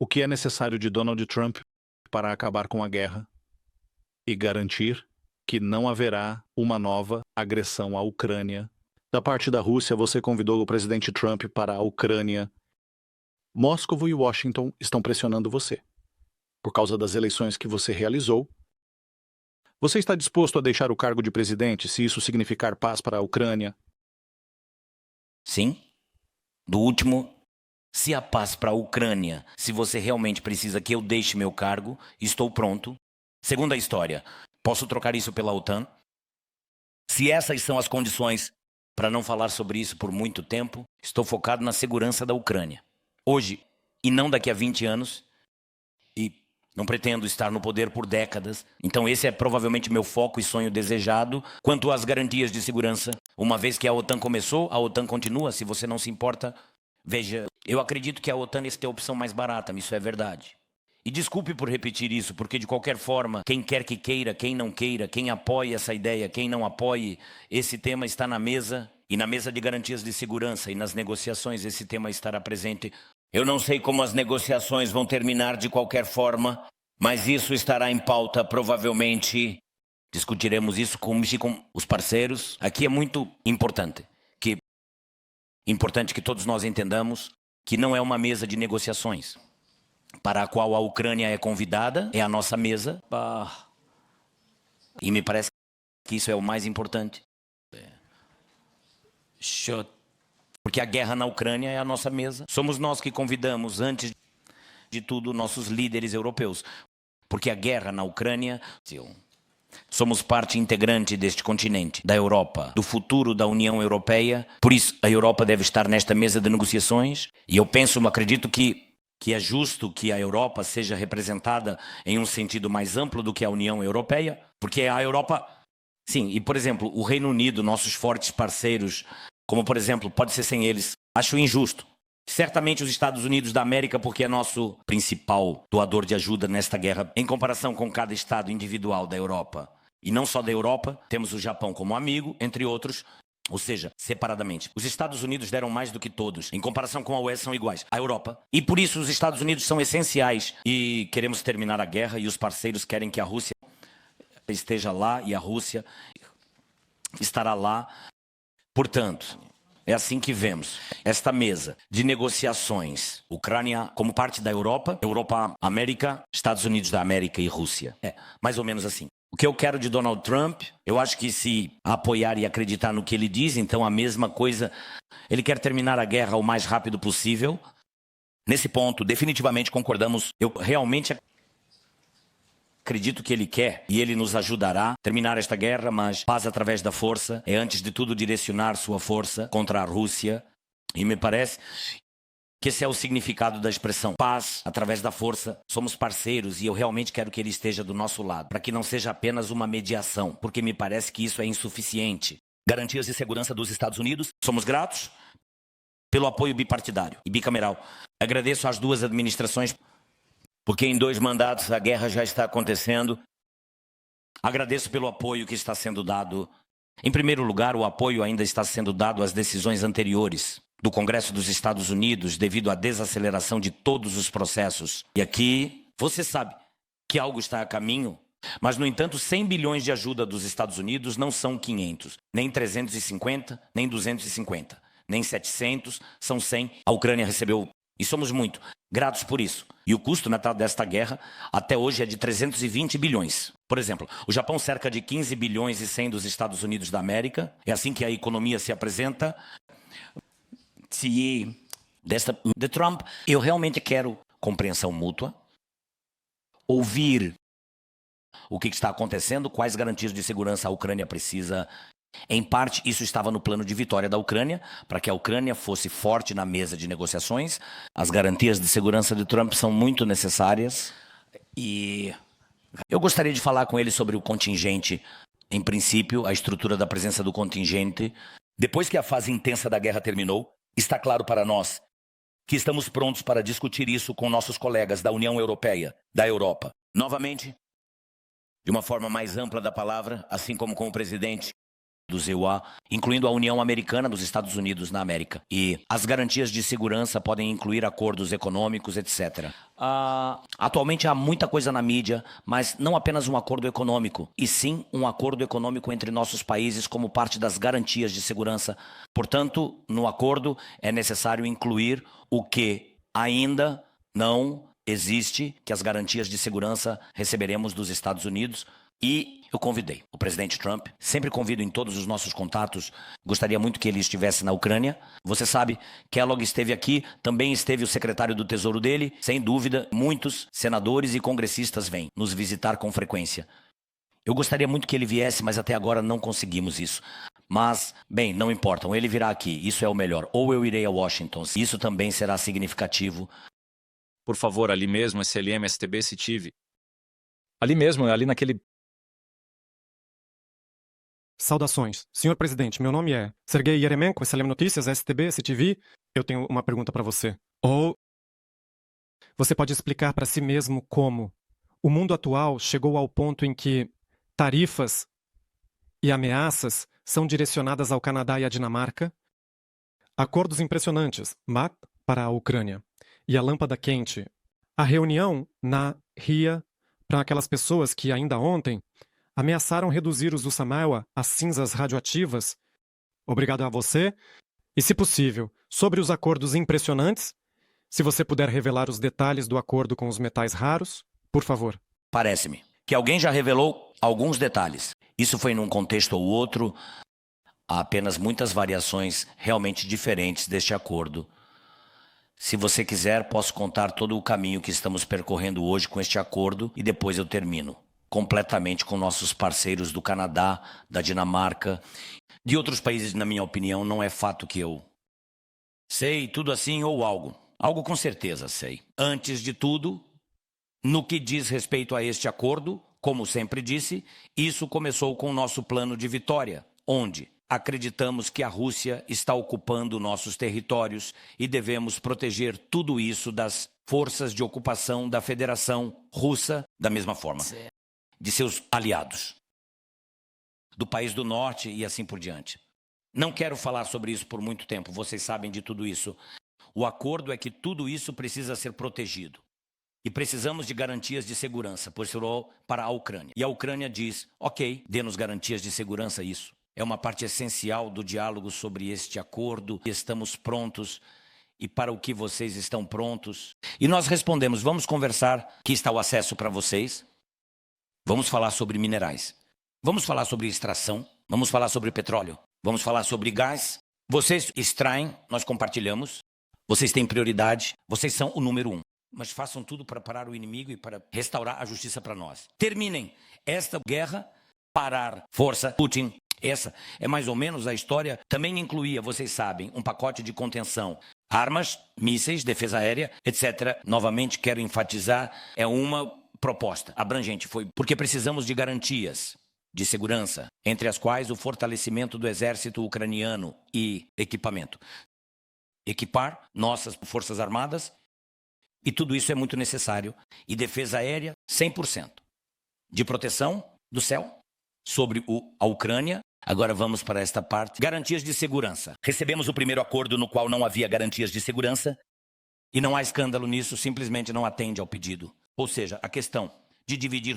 O que é necessário de Donald Trump para acabar com a guerra e garantir que não haverá uma nova agressão à Ucrânia? Da parte da Rússia, você convidou o presidente Trump para a Ucrânia. Moscou e Washington estão pressionando você. Por causa das eleições que você realizou, você está disposto a deixar o cargo de presidente se isso significar paz para a Ucrânia? Sim. Do último, se a paz para a Ucrânia, se você realmente precisa que eu deixe meu cargo, estou pronto. Segunda história, posso trocar isso pela OTAN? Se essas são as condições para não falar sobre isso por muito tempo, estou focado na segurança da Ucrânia. Hoje, e não daqui a 20 anos, e não pretendo estar no poder por décadas. Então esse é provavelmente meu foco e sonho desejado. Quanto às garantias de segurança, uma vez que a OTAN começou, a OTAN continua, se você não se importa. Veja, eu acredito que a OTAN é a opção mais barata, isso é verdade. E desculpe por repetir isso, porque de qualquer forma, quem quer que queira, quem não queira, quem apoie essa ideia, quem não apoie, esse tema está na mesa, e na mesa de garantias de segurança e nas negociações esse tema estará presente. Eu não sei como as negociações vão terminar de qualquer forma, mas isso estará em pauta provavelmente. Discutiremos isso com os parceiros. Aqui é muito importante que todos nós entendamos que não é uma mesa de negociações para a qual a Ucrânia é convidada, é a nossa mesa. E me parece que isso é o mais importante. Porque a guerra na Ucrânia é a nossa mesa. Somos nós que convidamos, antes de tudo, nossos líderes europeus. Porque a guerra na Ucrânia... Somos parte integrante deste continente, da Europa, do futuro da União Europeia. Por isso, a Europa deve estar nesta mesa de negociações. E eu acredito que é justo que a Europa seja representada em um sentido mais amplo do que a União Europeia. Porque a Europa... Sim, e por exemplo, o Reino Unido, nossos fortes parceiros, como por exemplo, pode ser sem eles, acho injusto. Certamente os Estados Unidos da América, porque é nosso principal doador de ajuda nesta guerra, em comparação com cada estado individual da Europa. E não só da Europa, temos o Japão como amigo, entre outros, ou seja, separadamente. Os Estados Unidos deram mais do que todos, em comparação com a UE são iguais, a Europa. E por isso os Estados Unidos são essenciais. E queremos terminar a guerra e os parceiros querem que a Rússia esteja lá e a Rússia estará lá. Portanto... é assim que vemos esta mesa de negociações. Ucrânia como parte da Europa, América, Estados Unidos da América e Rússia. É, mais ou menos assim. O que eu quero de Donald Trump, eu acho que se apoiar e acreditar no que ele diz, então a mesma coisa. Ele quer terminar a guerra o mais rápido possível. Nesse ponto, definitivamente concordamos. Eu realmente acredito que ele quer e ele nos ajudará a terminar esta guerra, mas paz através da força é, antes de tudo, direcionar sua força contra a Rússia. E me parece que esse é o significado da expressão paz através da força. Somos parceiros e eu realmente quero que ele esteja do nosso lado, para que não seja apenas uma mediação, porque me parece que isso é insuficiente. Garantias de segurança dos Estados Unidos, somos gratos pelo apoio bipartidário e bicameral. Agradeço às duas administrações, porque em 2 mandatos a guerra já está acontecendo. Agradeço pelo apoio que está sendo dado. Em primeiro lugar, o apoio ainda está sendo dado às decisões anteriores do Congresso dos Estados Unidos devido à desaceleração de todos os processos. E aqui, você sabe que algo está a caminho, mas, no entanto, 100 bilhões de ajuda dos Estados Unidos não são 500, nem 350, nem 250, nem 700, são 100. A Ucrânia recebeu, e somos muito gratos por isso. E o custo natal desta guerra até hoje é de 320 bilhões. Por exemplo, o Japão cerca de 15 bilhões e 100 dos Estados Unidos da América. É assim que a economia se apresenta. De Trump, eu realmente quero compreensão mútua, ouvir o que está acontecendo, quais garantias de segurança a Ucrânia precisa. Em parte, isso estava no plano de vitória da Ucrânia, para que a Ucrânia fosse forte na mesa de negociações. As garantias de segurança de Trump são muito necessárias. E eu gostaria de falar com ele sobre o contingente. Em princípio, a estrutura da presença do contingente. Depois que a fase intensa da guerra terminou, está claro para nós que estamos prontos para discutir isso com nossos colegas da União Europeia, da Europa. Novamente, de uma forma mais ampla da palavra, assim como com o presidente EUA, incluindo a União Americana dos Estados Unidos na América. E as garantias de segurança podem incluir acordos econômicos, etc. Atualmente há muita coisa na mídia, mas não apenas um acordo econômico, e sim um acordo econômico entre nossos países como parte das garantias de segurança. Portanto, no acordo é necessário incluir o que ainda não existe, que as garantias de segurança receberemos dos Estados Unidos. E eu convidei o presidente Trump, sempre convido em todos os nossos contatos, gostaria muito que ele estivesse na Ucrânia. Você sabe, Kellogg esteve aqui, também esteve o secretário do Tesouro dele, sem dúvida, muitos senadores e congressistas vêm nos visitar com frequência. Eu gostaria muito que ele viesse, mas até agora não conseguimos isso. Mas, bem, não importa, ele virá aqui, isso é o melhor. Ou eu irei a Washington, isso também será significativo. Por favor, ali mesmo, SLM, STB, se tive. Ali mesmo, ali naquele... Saudações. Senhor presidente, meu nome é Sergei Yeremenko, SLM Notícias, STB, CTV. Eu tenho uma pergunta para você. Ou você pode explicar para si mesmo como o mundo atual chegou ao ponto em que tarifas e ameaças são direcionadas ao Canadá e à Dinamarca? Acordos impressionantes, MAP para a Ucrânia. E a lâmpada quente. A reunião na RIA para aquelas pessoas que ainda ontem ameaçaram reduzir os Usamawa a cinzas radioativas. Obrigado a você. E, se possível, sobre os acordos impressionantes, se você puder revelar os detalhes do acordo com os metais raros, por favor. Parece-me que alguém já revelou alguns detalhes. Isso foi num contexto ou outro. Há apenas muitas variações realmente diferentes deste acordo. Se você quiser, posso contar todo o caminho que estamos percorrendo hoje com este acordo e depois eu termino completamente com nossos parceiros do Canadá, da Dinamarca, de outros países, na minha opinião, não é fato que eu sei tudo assim ou algo. Algo com certeza sei. Antes de tudo, no que diz respeito a este acordo, como sempre disse, isso começou com o nosso plano de vitória, onde acreditamos que a Rússia está ocupando nossos territórios e devemos proteger tudo isso das forças de ocupação da Federação Russa da mesma forma. De seus aliados, do país do norte e assim por diante. Não quero falar sobre isso por muito tempo, vocês sabem de tudo isso. O acordo é que tudo isso precisa ser protegido. E precisamos de garantias de segurança, por isso para a Ucrânia. E a Ucrânia diz, ok, dê-nos garantias de segurança, isso. É uma parte essencial do diálogo sobre este acordo. Estamos prontos. E para o que vocês estão prontos? E nós respondemos, vamos conversar, aqui está o acesso para vocês. Vamos falar sobre minerais. Vamos falar sobre extração. Vamos falar sobre petróleo. Vamos falar sobre gás. Vocês extraem, nós compartilhamos. Vocês têm prioridade. Vocês são o número 1. Mas façam tudo para parar o inimigo e para restaurar a justiça para nós. Terminem esta guerra, parar força Putin. Essa é mais ou menos a história. Também incluía, vocês sabem, um pacote de contenção. Armas, mísseis, defesa aérea, etc. Novamente, quero enfatizar, é uma proposta abrangente, foi porque precisamos de garantias de segurança, entre as quais o fortalecimento do exército ucraniano e equipamento. Equipar nossas forças armadas, e tudo isso é muito necessário. E defesa aérea, 100%. De proteção do céu sobre a Ucrânia. Agora vamos para esta parte. Garantias de segurança. Recebemos o primeiro acordo no qual não havia garantias de segurança, e não há escândalo nisso, simplesmente não atende ao pedido. Ou seja, a questão de dividir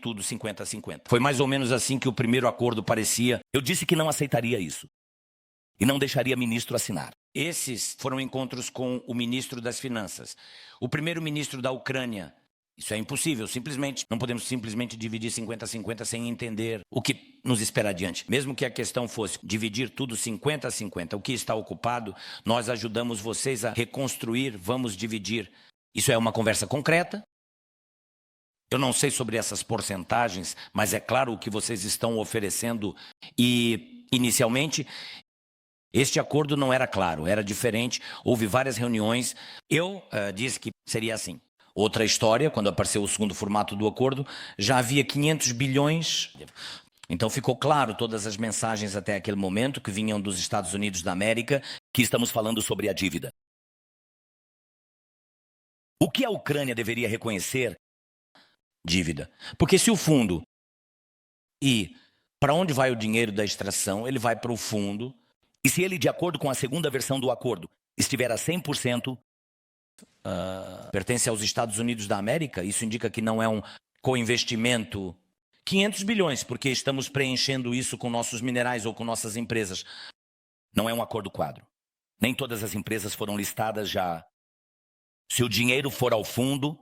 tudo 50-50. Foi mais ou menos assim que o primeiro acordo parecia. Eu disse que não aceitaria isso. E não deixaria ministro assinar. Esses foram encontros com o ministro das Finanças. O primeiro-ministro da Ucrânia. Isso é impossível, simplesmente. Não podemos simplesmente dividir 50-50 sem entender o que nos espera adiante. Mesmo que a questão fosse dividir tudo 50-50, o que está ocupado, nós ajudamos vocês a reconstruir, vamos dividir. Isso é uma conversa concreta. Eu não sei sobre essas porcentagens, mas é claro o que vocês estão oferecendo. E, inicialmente, este acordo não era claro, era diferente. Houve várias reuniões. Eu disse que seria assim. Outra história, quando apareceu o segundo formato do acordo, já havia 500 bilhões. Então ficou claro todas as mensagens até aquele momento que vinham dos Estados Unidos da América, que estamos falando sobre a dívida. O que a Ucrânia deveria reconhecer? Dívida. Porque se o fundo e Para onde vai o dinheiro da extração? Ele vai para o fundo. E se ele, de acordo com a segunda versão do acordo, estiver a 100%, pertence aos Estados Unidos da América, isso indica que não é um co-investimento 500 bilhões, porque estamos preenchendo isso com nossos minerais ou com nossas empresas. Não é um acordo quadro. Nem todas as empresas foram listadas já. Se o dinheiro for ao fundo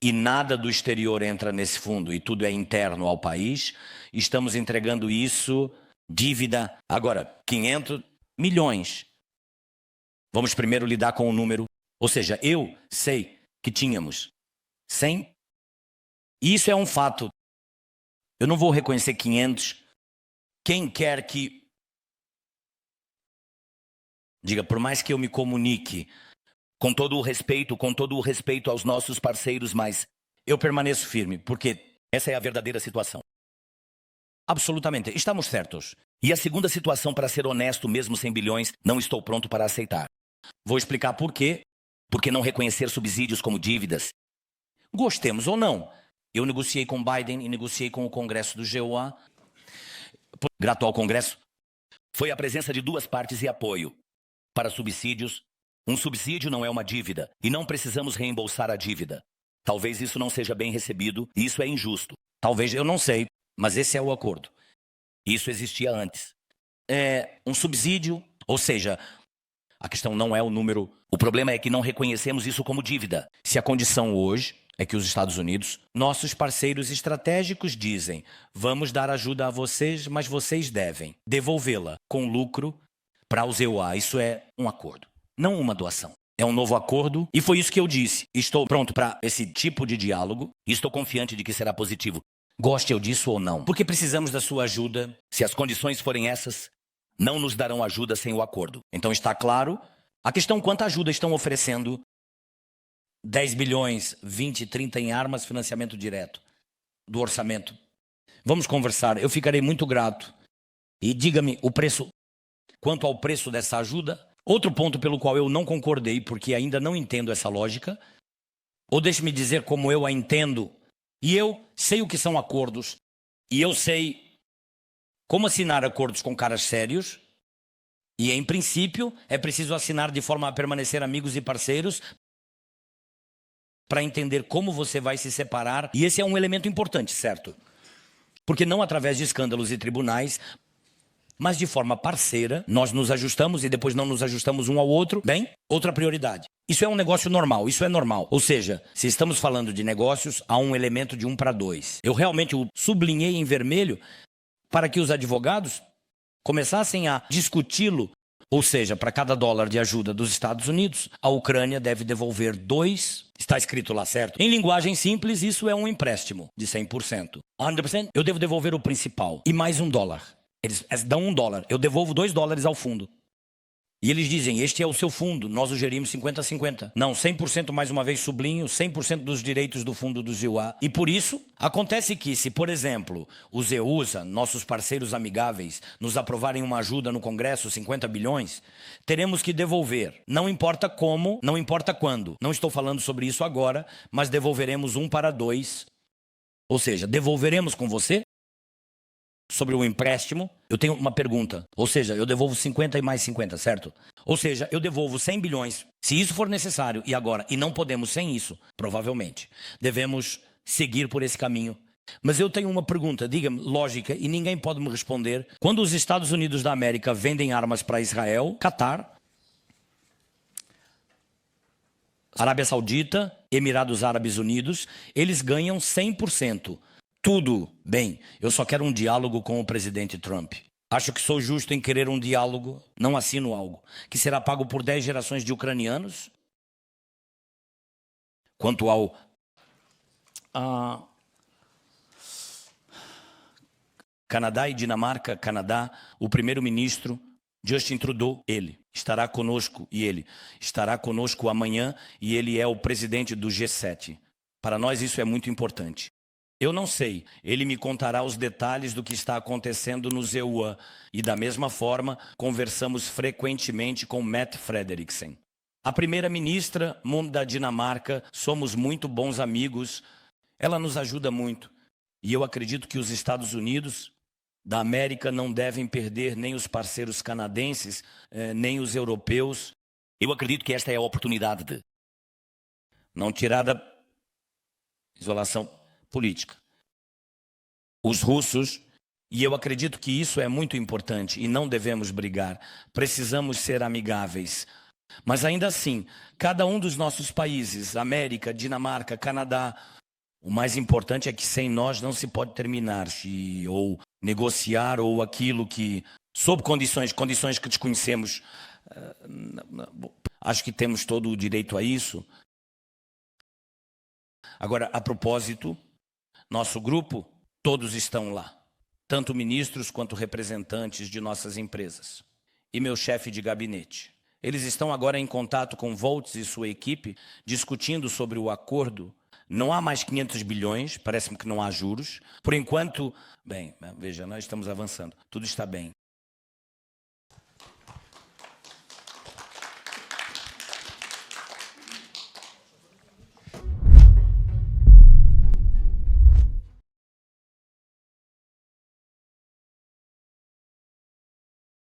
e nada do exterior entra nesse fundo e tudo é interno ao país, estamos entregando isso, dívida. Agora, 500 milhões. Vamos primeiro lidar com o número. Ou seja, eu sei que tínhamos 100. E isso é um fato. Eu não vou reconhecer 500. Quem quer que... Diga, por mais que eu me comunique com todo o respeito aos nossos parceiros, mas eu permaneço firme, porque essa é a verdadeira situação. Absolutamente, estamos certos. E a segunda situação, para ser honesto, mesmo sem bilhões, não estou pronto para aceitar. Vou explicar por quê. Porque não reconhecer subsídios como dívidas? Gostemos ou não. Eu negociei com Biden e negociei com o Congresso do GOA. Grato ao Congresso, foi a presença de duas partes e apoio. Para subsídios, um subsídio não é uma dívida e não precisamos reembolsar a dívida. Talvez isso não seja bem recebido e isso é injusto. Talvez, eu não sei, mas esse é o acordo. Isso existia antes. É um subsídio, ou seja, a questão não é o número. O problema é que não reconhecemos isso como dívida. Se a condição hoje é que os Estados Unidos, nossos parceiros estratégicos, dizem: vamos dar ajuda a vocês, mas vocês devem devolvê-la com lucro para os EUA. Isso é um acordo, não uma doação. É um novo acordo e foi isso que eu disse. Estou pronto para esse tipo de diálogo e estou confiante de que será positivo. Goste eu disso ou não, porque precisamos da sua ajuda. Se as condições forem essas, não nos darão ajuda sem o acordo. Então está claro. A questão: quanta ajuda estão oferecendo? 10 bilhões, 20, 30 em armas, financiamento direto do orçamento. Vamos conversar, eu ficarei muito grato. E diga-me o preço, quanto ao preço dessa ajuda. Outro ponto pelo qual eu não concordei, porque ainda não entendo essa lógica, ou deixe-me dizer como eu a entendo, e eu sei o que são acordos, e eu sei como assinar acordos com caras sérios. E, em princípio, é preciso assinar de forma a permanecer amigos e parceiros para entender como você vai se separar. E esse é um elemento importante, certo? Porque não através de escândalos e tribunais, mas de forma parceira, nós nos ajustamos e depois não nos ajustamos um ao outro. Bem, outra prioridade. Isso é um negócio normal, isso é normal. Ou seja, se estamos falando de negócios, há um elemento de 1 para 2. Eu realmente o sublinhei em vermelho para que os advogados começassem a discuti-lo, ou seja, para cada dólar de ajuda dos Estados Unidos, a Ucrânia deve devolver 2, está escrito lá, certo? Em linguagem simples, isso é um empréstimo de 100%. 100%, eu devo devolver o principal e mais $1. Eles dão $1, eu devolvo $2 ao fundo. E eles dizem: este é o seu fundo, nós o gerimos 50-50. Não, 100%, mais uma vez sublinho, 100% dos direitos do fundo do ZIUA. E por isso, acontece que se, por exemplo, os EUSA, nossos parceiros amigáveis, nos aprovarem uma ajuda no Congresso, 50 bilhões, teremos que devolver. Não importa como, não importa quando. Não estou falando sobre isso agora, mas devolveremos 1 para 2. Ou seja, devolveremos com você. Sobre o empréstimo, eu tenho uma pergunta. Ou seja, eu devolvo 50 e mais 50, certo? Ou seja, eu devolvo 100 bilhões, se isso for necessário, e agora, e não podemos sem isso, provavelmente. Devemos seguir por esse caminho. Mas eu tenho uma pergunta, diga-me, lógica, e ninguém pode me responder. Quando os Estados Unidos da América vendem armas para Israel, Catar, Arábia Saudita, Emirados Árabes Unidos, eles ganham 100%. Tudo bem, eu só quero um diálogo com o presidente Trump. Acho que sou justo em querer um diálogo, não assino algo que será pago por 10 gerações de ucranianos. Quanto ao Canadá e Dinamarca, Canadá, o primeiro-ministro Justin Trudeau, ele estará conosco e ele estará conosco amanhã e ele é o presidente do G7. Para nós isso é muito importante. Eu não sei, ele me contará os detalhes do que está acontecendo no ZEUA. E da mesma forma, conversamos frequentemente com Mette Frederiksen. A primeira-ministra da Dinamarca, somos muito bons amigos. Ela nos ajuda muito. E eu acredito que os Estados Unidos da América não devem perder nem os parceiros canadenses, nem os europeus. Eu acredito que esta é a oportunidade de não tirar da isolação política os russos, e eu acredito que isso é muito importante e não devemos brigar. Precisamos ser amigáveis. Mas ainda assim, cada um dos nossos países, América, Dinamarca, Canadá, o mais importante é que sem nós não se pode terminar, ou negociar, ou aquilo que, sob condições que desconhecemos, acho que temos todo o direito a isso. Agora, a propósito, nosso grupo, todos estão lá, tanto ministros quanto representantes de nossas empresas. E meu chefe de gabinete. Eles estão agora em contato com Volts e sua equipe, discutindo sobre o acordo. Não há mais 500 bilhões, parece-me que não há juros. Por enquanto, bem, veja, nós estamos avançando, tudo está bem.